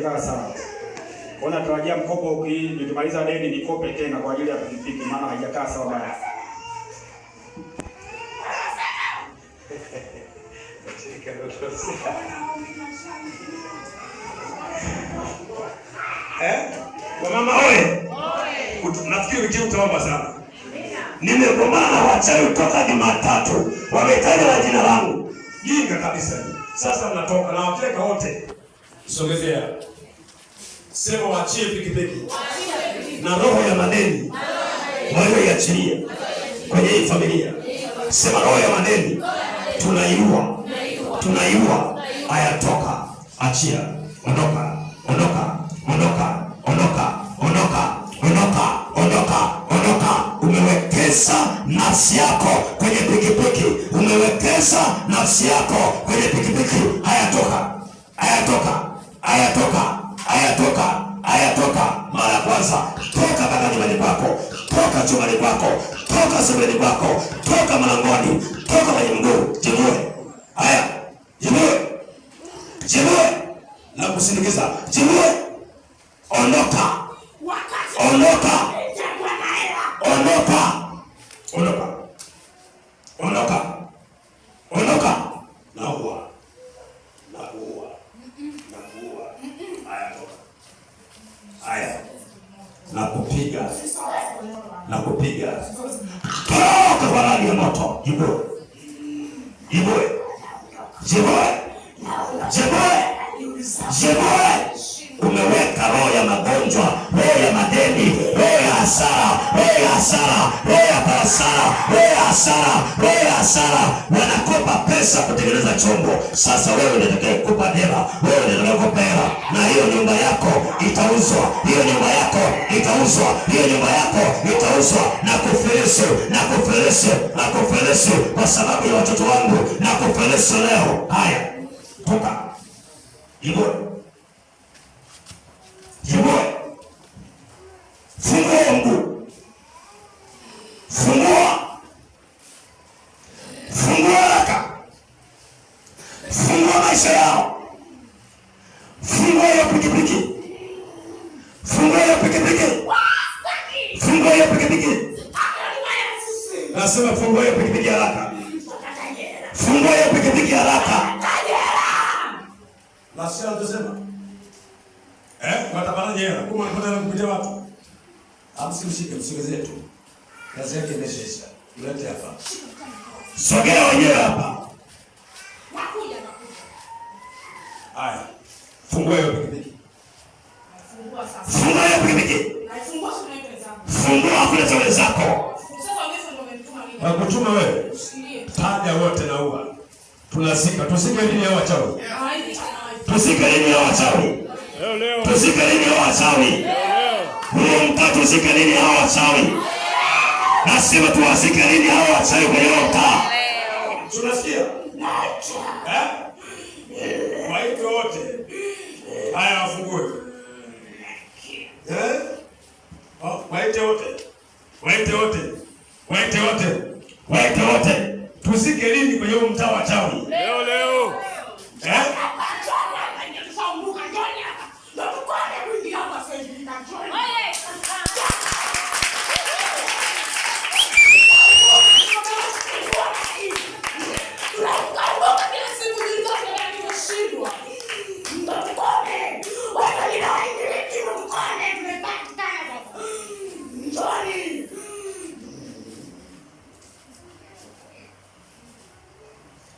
Sawa. Ona tarajia mkopo nikimaliza deni nikope tena kwa ajili ya pikipiki maana haijakaa sawa baya. Mama oye. Nafikiri wiki utaomba sana. Nimegombana na wachawi toka Jumatatu. Wametaja na jina langu. Jinga kabisa. Sasa mnatoka na wapeleka wote. Sogezea. Sema waachie pikipiki. Na roho ya madeni. Walioiachilia kwenye hii familia. Sema roho ya madeni. Tunaiua. Tunaiua. Haya toka. Achia. Ondoka. Ondoka. Ondoka. Ondoka. Ondoka. Ondoka. Ondoka. Ondoka. Umewekeza nafsi yako kwenye pikipiki. Umewekeza nafsi yako kwenye pikipiki. Haya toka. Haya toka. Haya toka. Haya toka. Haya toka. Mara kwanza toka mpaka nyumbani kwako. Toka chumbani kwako. Toka sebuleni kwako. Toka mlangoni. Toka kwenye mguu. Jibue. Haya. Jibue. Jibue. Na kusindikiza. Jibue. Ondoka. Ondoka. Ondoka. Ondoka. Ondoka. Ondoka. Naua. Naua. Naua. Haya toka. Haya. Nakupiga. Nakupiga. Toka kwa radi ya moto. Jibue. Jibue. Jibue. Jibue. Jibue. Umeweka roho ya magonjwa, roho ya madeni, roho ya hasara, roho ya hasara, roho ya hasara, roho ya hasara, roho ya hasara. Wanakopa pesa kutengeneza chombo. Sasa wewe ndio utakayokupa hela, wewe ndio utakayokupa hela. Na hiyo nyumba yako itauzwa, hiyo nyumba yako itauzwa, hiyo nyumba yako itauzwa. Na kufilisi, na kufilisi, na kufilisi kwa sababu ya watoto wangu, na kufilisi leo. Haya, toka. Jibue. Jibue. Fungua mguu. Fungua. Fungua haraka. Fungua maisha yao. Fungua hiyo pikipiki. Fungua hiyo pikipiki. Fungua hiyo pikipiki. Nasema fungua hiyo pikipiki haraka. Fungua hiyo pikipiki haraka. Nasema tusema. Watapata jela. Kuma unapata kupitia watu. Msimshike, msogezee tu. Kazi yake imeshaisha. Ulete hapa. Sogea wenyewe hapa. Nakuja. Haya. Fungua hiyo pikipiki. Fungua sasa. Fungua hiyo pikipiki. Fungua sio wenzako. Fungua kule za wenzako. Sasa wewe ndio umetuma mimi. Wakutuma wewe? Ndiyo. Taja wote na ua. Tunasika, tusike lini hao wachawi? Tusike lini hao wachawi? Leo. Tusike lini hao wachawi? Huyo mtaa tusike lini hao wachawi? Nasema tuwasike lini hao wachawi kwenye mtaa? Tunasikia? Waite wote. Haya wafungue. Waite wote. Waite wote. Waite wote. Waite wote. Tusike lini kwenye mtaa wa chawi? Leo.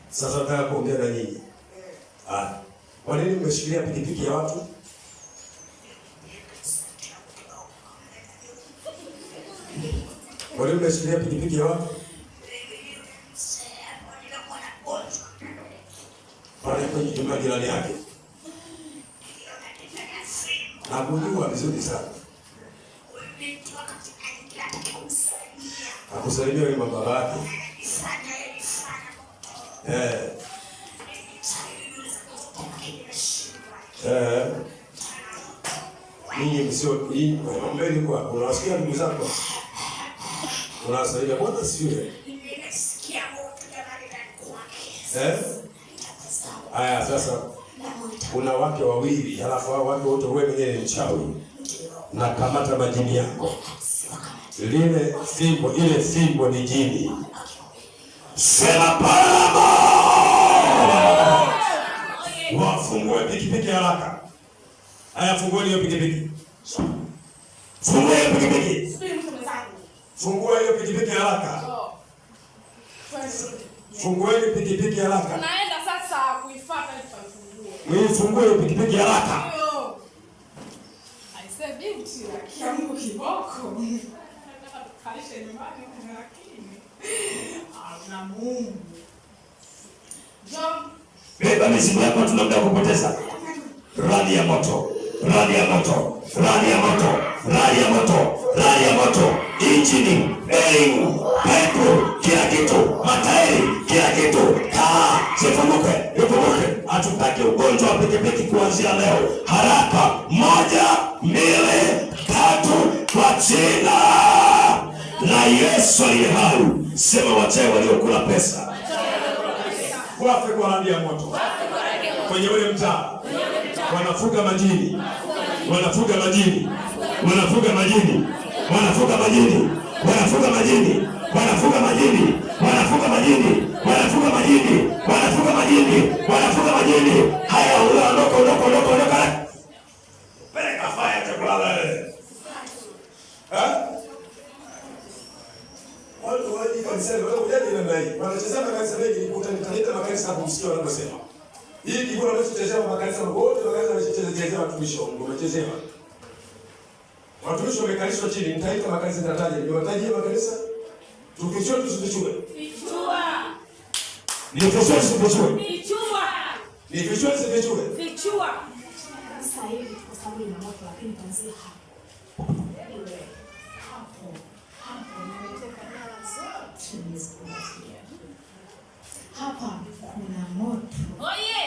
Sasa nataka kuongea na nyinyi. Kwa nini mmeshikilia pikipiki ya watu? Kwa nini mmeshikilia pikipiki ya watu? Pale kwenye jumba jirani yake. Nakujua vizuri sana. Akusalimia wewe baba yake. Ninyi msio mbele kwa unawasikia ndugu zako. Unawasaidia bwana siwe. Haya sasa. una wake wawili, halafu hao wake wote wewe mwenyewe ni mchawi. Na kamata majini yako. Ile fimbo ni jini. Sema parama. Wafungue pikipiki haraka. Haya, fungueni hiyo pikipiki. Fungua hiyo pikipiki. Fungua hiyo pikipiki haraka. Fungueni pikipiki haraka. Naenda sasa kuifuata ili tufungue. Fungue hiyo pikipiki haraka. Aise binti kiamko kiboko. Kalisha nyumbani kuna lakini. Na Mungu. John, beba mizigo yako, tuna muda kupoteza. Radi ya moto. Radi ya moto. Radi ya moto. Radi ya moto. Radi ya moto. Injini, bearing, pipe, kila kitu, matairi, kila kitu. Taa, zifunguke, ifunguke. Hatutaki ugonjwa wa pikipiki kuanzia leo. Haraka, 1, 2, 3 kwa jina la Yesu aliye hai. Sema wachawi waliokula pesa. Wafe kwa radi ya moto. Kwenye ule mtaa. Wanafuga majini. Wanafuga majini. Wanafuga majini. Wanafuga majini. Wanafuga majini. Wanafuga majini. Wanafuga majini. Wanafuga majini. Wanafuga majini. Wanafuga majini. Haya, ondoka. Peleka fire chakula wewe. Watu waje kanisani, wao hujali na nani. Wanachezana kanisa mengi nitaleta makanisa hapo msikio wanaposema. Hii kibona wanachochezea makanisa wote wakaanza kuchezea watumishi wa Mungu, wamechezewa. Watumishi wamekalishwa chini, nitaita makanisa nitataja. Niwataje makanisa? Tukichua tusifichue. Fichua. Ni fichua tusifichue. Fichua. Ni fichua tusifichue. Fichua. Sasa hivi kwa sababu ina moto lakini kuanzia hapo. Hapa kuna moto. Oye!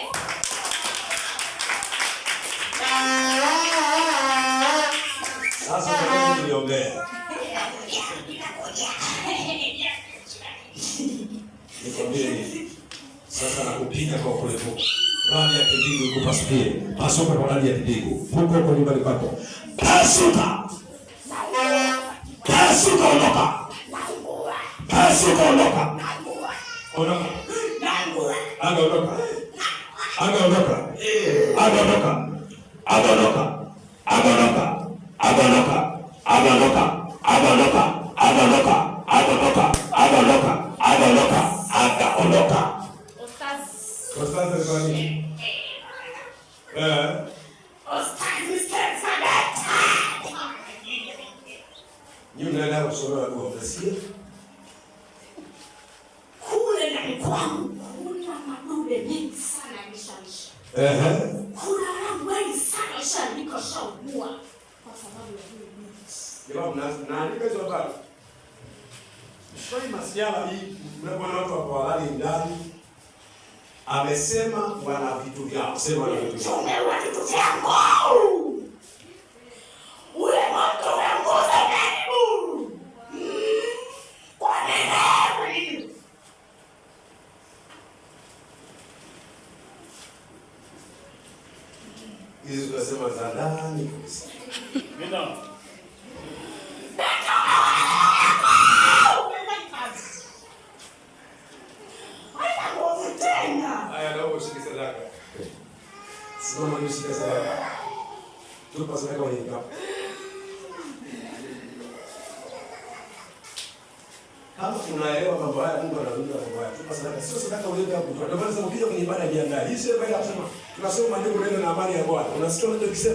Sasa tunataka niongee. Nikwambie nini? Sasa nakupiga kwa kulepo. Radi ya kidigo ikupasukie. Pasuka kwa radi ya kidigo. Huko kwa nyumbani kwako. Pasuka. Pasuka ondoka. Pasuka ondoka. Ondoka. Aga ondoka. Aga ondoka. Aga ondoka. Aga ondoka. Aga ondoka. Aga ondoka. Aga ondoka. Aga ondoka. Aga ondoka. Aga ondoka. Aga ondoka. Aga ondoka. Aga ondoka. Ostaz kwa nini? Ostaz Stefan. Mnaenda kusoma kwa mtasia? Kule ndani kwangu kuna madude mengi sana yameshaisha. Kuna wangu wengi sana washanikoshaugua kwa sababu ya hiyo miti. Jamaa mnaandika hizo habari. Swali masiala hii mnapoona watu hapo halali ndani. Amesema wana vitu vyao. Sema wana vitu vyao. Wana vitu vyangu. Ule moto unaongoza karibu. Kwa nini? Hizi tunasema za ndani kabisa. Nenda. Haya, naomba ushike sadaka. Simama nishike sadaka. Tupa sadaka kwenye kikapu. Kama tunaelewa mambo haya, Mungu anarudia mambo haya. Tupa sadaka, sio sadaka ulete hapo. Ndio maana ukija kwenye ibada jiandae. Hii sio ibada ya kusema tunasoma maandiko neno na amani ya Bwana. Unasikia ndio kisema